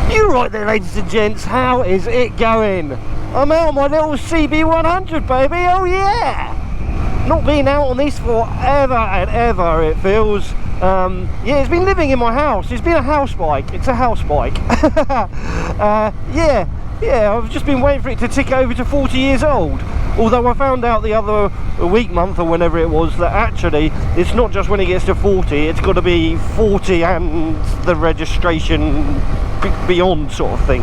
You right there, ladies and gents, how is it going? I'm out on my little CB100, baby, oh yeah! Not been out on this forever and ever, it feels. Yeah, it's been living in my house. It's been a house bike. It's a house bike. Yeah, I've just been waiting for it to tick over to 40 years old. Although I found out the other month or whenever it was, that actually it's not just when it gets to 40, it's got to be 40 and the registration beyond sort of thing.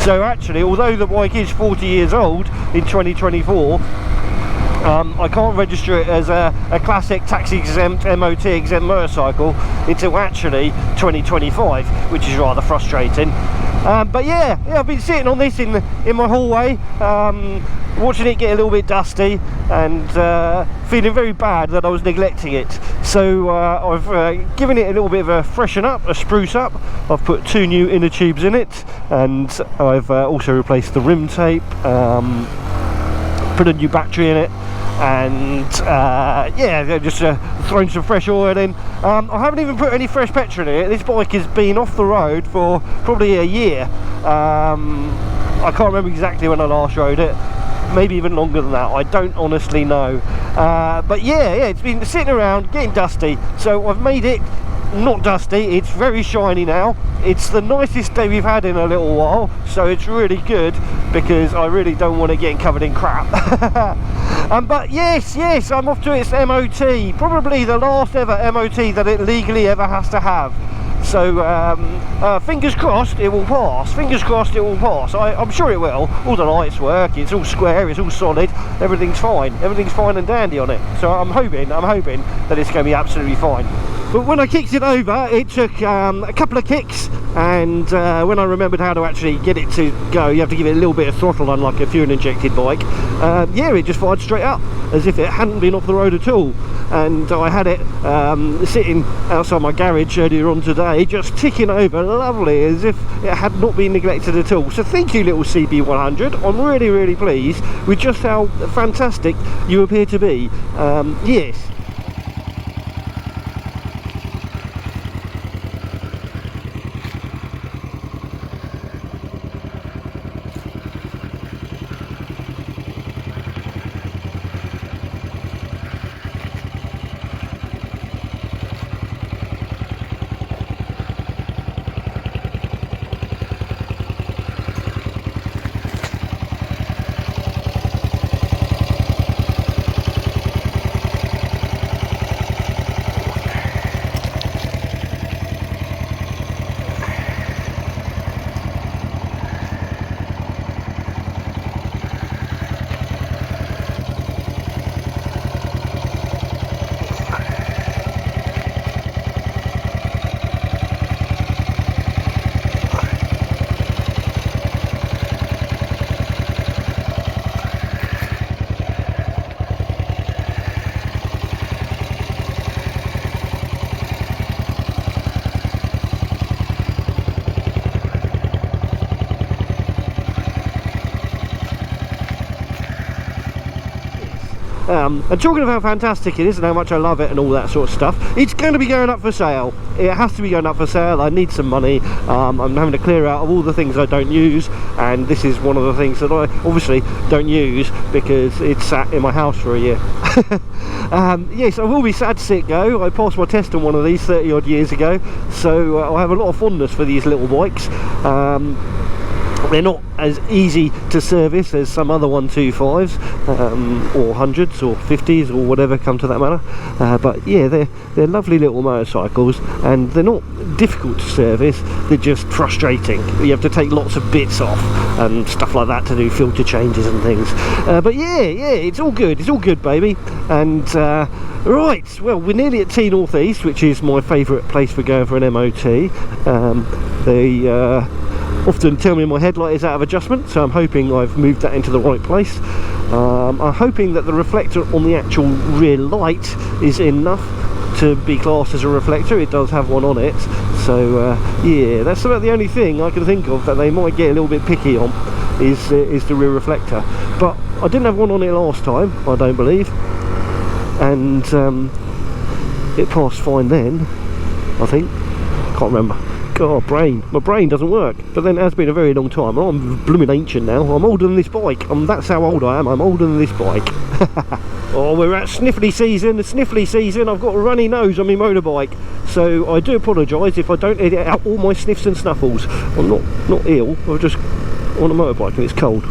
So actually, although the bike is 40 years old in 2024, I can't register it as a classic taxi exempt, MoT exempt motorcycle until actually 2025, which is rather frustrating. But yeah, I've been sitting on this in my hallway, watching it get a little bit dusty and feeling very bad that I was neglecting it. So I've given it a little bit of a freshen up, a spruce up. I've put 2 new inner tubes in it, and I've also replaced the rim tape, put a new battery in it, and yeah, just thrown some fresh oil in. I haven't even put any fresh petrol in it. This bike has been off the road for probably a year. I can't remember exactly when I last rode it, maybe even longer than that, I don't honestly know. But yeah, it's been sitting around getting dusty, so I've made it not dusty. It's very shiny now. It's the nicest day we've had in a little while, so it's really good because I really don't want it getting covered in crap. But yes, I'm off to its MOT, probably the last ever MOT that it legally ever has to have. So fingers crossed it will pass. Fingers crossed it will pass. I'm sure it will. All the lights work. It's all square. It's all solid. Everything's fine. Everything's fine and dandy on it. So I'm hoping that it's going to be absolutely fine. But when I kicked it over, it took a couple of kicks, and when I remembered how to actually get it to go, you have to give it a little bit of throttle, unlike a fuel injected bike. Yeah, it just fired straight up as if it hadn't been off the road at all. And I had it sitting outside my garage earlier on today, just ticking over lovely as if it had not been neglected at all. So thank you, little CB100. I'm really pleased with just how fantastic you appear to be. Yes. And talking of how fantastic it is and how much I love it and all that sort of stuff, it's going to be going up for sale. It has to be going up for sale. I need some money. I'm having to clear out of all the things I don't use, and this is one of the things that I obviously don't use because it's sat in my house for a year. Yes, I will be sad to see it go. I passed my test on one of these 30 odd years ago, so I have a lot of fondness for these little bikes. They're not as easy to service as some other 125s or 100s or 50s or whatever come to that matter, but yeah, they're lovely little motorcycles, and they're not difficult to service. They're just frustrating. You have to take lots of bits off and stuff like that to do filter changes and things, but yeah, it's all good, baby. And right, well, we're nearly at T North East, which is my favourite place for going for an MOT. They often tell me my headlight is out of adjustment, so I'm hoping I've moved that into the right place. I'm hoping that the reflector on the actual rear light is enough to be classed as a reflector. It does have one on it, so yeah, that's about the only thing I can think of that they might get a little bit picky on, is the rear reflector. But I didn't have one on it last time, I don't believe, and it passed fine then, I think. Can't remember. God, my brain doesn't work. But then it has been a very long time. I'm blooming ancient now. I'm older than this bike. That's how old I am. I'm older than this bike. Oh, we're at sniffly season. The sniffly season. I've got a runny nose on my motorbike, so I do apologise if I don't edit out all my sniffs and snuffles. I'm not ill. I'm just on a motorbike and it's cold.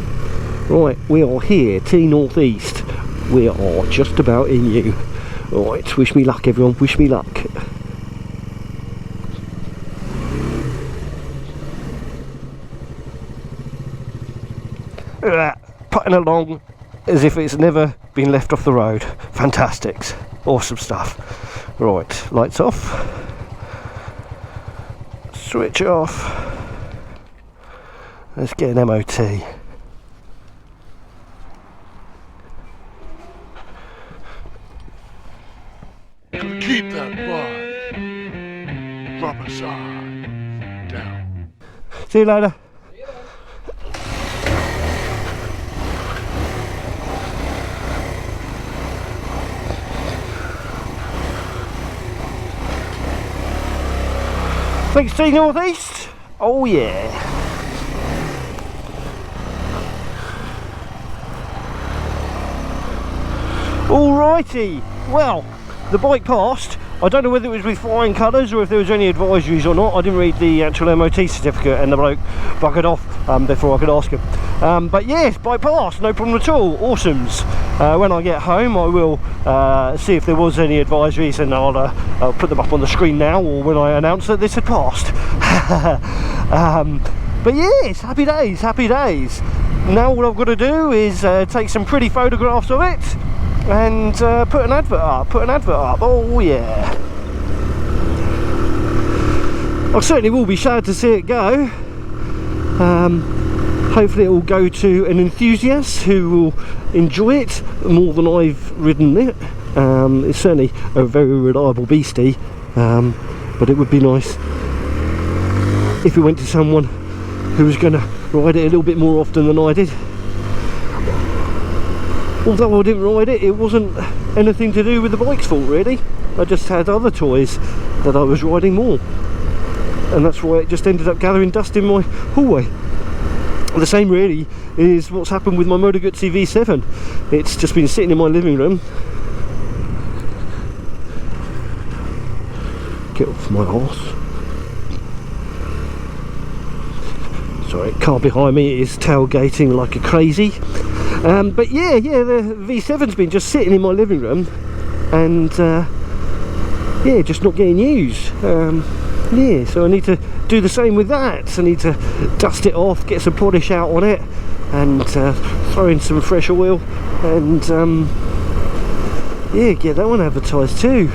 Right, we are here, T Northeast. We are just about in you. Right, wish me luck, everyone. Wish me luck. Putting along as if it's never been left off the road. Fantastics. Awesome stuff. Right, lights off. Switch off. Let's get an MOT. Keep that bar. Rubber side down. See you later. Thanks, T Northeast. Oh yeah. Alrighty. Well, the bike passed. I don't know whether it was with flying colours or if there was any advisories or not. I didn't read the actual MOT certificate, and the bloke buggered off before I could ask him. But yes, bike passed, no problem at all. Awesomes. When I get home, I will see if there was any advisories, and I'll put them up on the screen now, or when I announce that this had passed. But yes, happy days, happy days. Now all I've got to do is take some pretty photographs of it and put an advert up. Oh yeah. I certainly will be sad to see it go. Hopefully it will go to an enthusiast who will enjoy it more than I've ridden it. It's certainly a very reliable beastie, but it would be nice if it went to someone who was going to ride it a little bit more often than I did. Although I didn't ride it, it wasn't anything to do with the bike's fault really. I just had other toys that I was riding more, and that's why it just ended up gathering dust in my hallway. The same really is what's happened with my Moto Guzzi V7. It's just been sitting in my living room. Get off my horse. Sorry, car behind me is tailgating like a crazy. But yeah, the V7's been just sitting in my living room, and yeah, just not getting used. Yeah, so I need to do the same with that. I need to dust it off, get some polish out on it, and throw in some fresh oil, and yeah, get that one advertised too.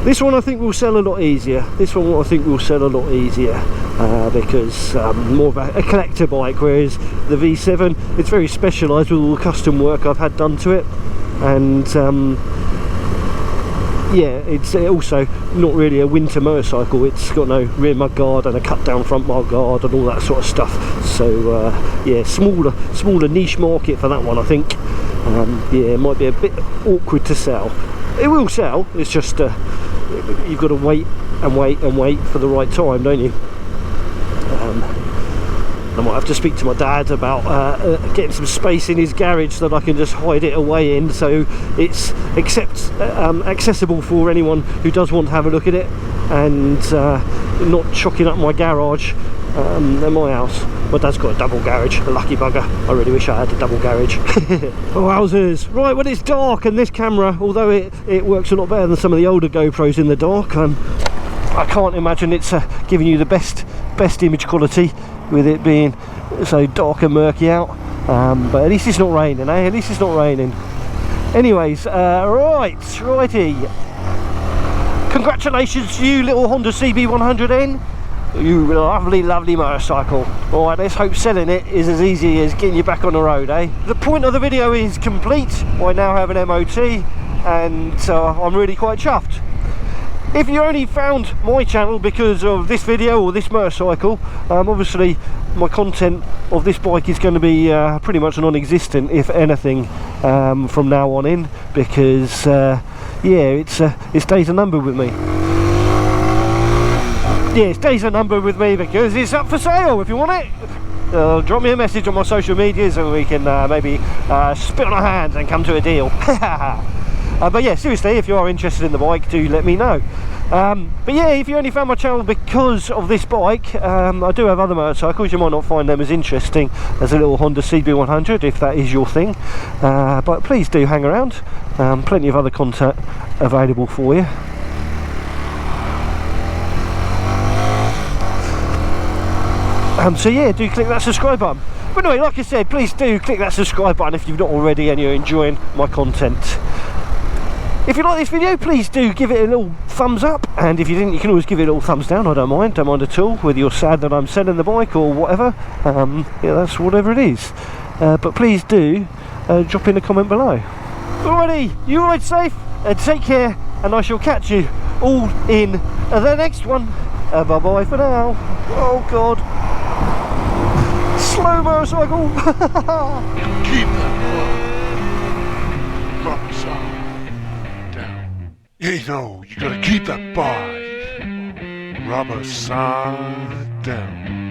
This one I think will sell a lot easier. Because more of a collector bike, whereas the V7, it's very specialised with all the custom work I've had done to it, and yeah, it's also not really a winter motorcycle. It's got no rear mud guard and a cut down front mud guard and all that sort of stuff. So yeah, smaller niche market for that one, I think. Yeah, it might be a bit awkward to sell. It will sell, it's just you've got to wait for the right time, don't you? I might have to speak to my dad about getting some space in his garage that I can just hide it away in, so it's accessible for anyone who does want to have a look at it, and not chocking up my garage at my house. My dad's got a double garage, a lucky bugger. I really wish I had a double garage. Wowzers. Right, when it's dark, and this camera, although it works a lot better than some of the older GoPros in the dark, I can't imagine it's giving you the best image quality with it being so dark and murky out, but at least it's not raining, eh? At least it's not raining. Anyways, righty. Congratulations to you, little Honda CB100N. You lovely motorcycle. Alright, let's hope selling it is as easy as getting you back on the road, eh? The point of the video is complete. I now have an MOT, and I'm really quite chuffed. If you only found my channel because of this video or this motorcycle, obviously my content of this bike is going to be pretty much non-existent, if anything, from now on in, because yeah, it's days are numbered with me. yeah, it stays a number with me because it's up for sale if you want it. Drop me a message on my social medias and we can maybe spit on our hands and come to a deal. But yeah, seriously, if you are interested in the bike, do let me know. But yeah, if you only found my channel because of this bike, I do have other motorcycles. You might not find them as interesting as a little Honda CB100 if that is your thing, but please do hang around. Plenty of other content available for you. So yeah, do click that subscribe button. But anyway, like I said, please do click that subscribe button if you've not already and you're enjoying my content. If you like this video, please do give it a little thumbs up, and if you didn't, you can always give it a little thumbs down. I don't mind at all, whether you're sad that I'm selling the bike or whatever. Yeah, that's whatever it is. But please do drop in a comment below. Alrighty, you ride safe, take care, and I shall catch you all in the next one. Bye bye for now. Oh god. Slow motorcycle. Keep that rubber side down. You know, you gotta keep that bike rubber side down.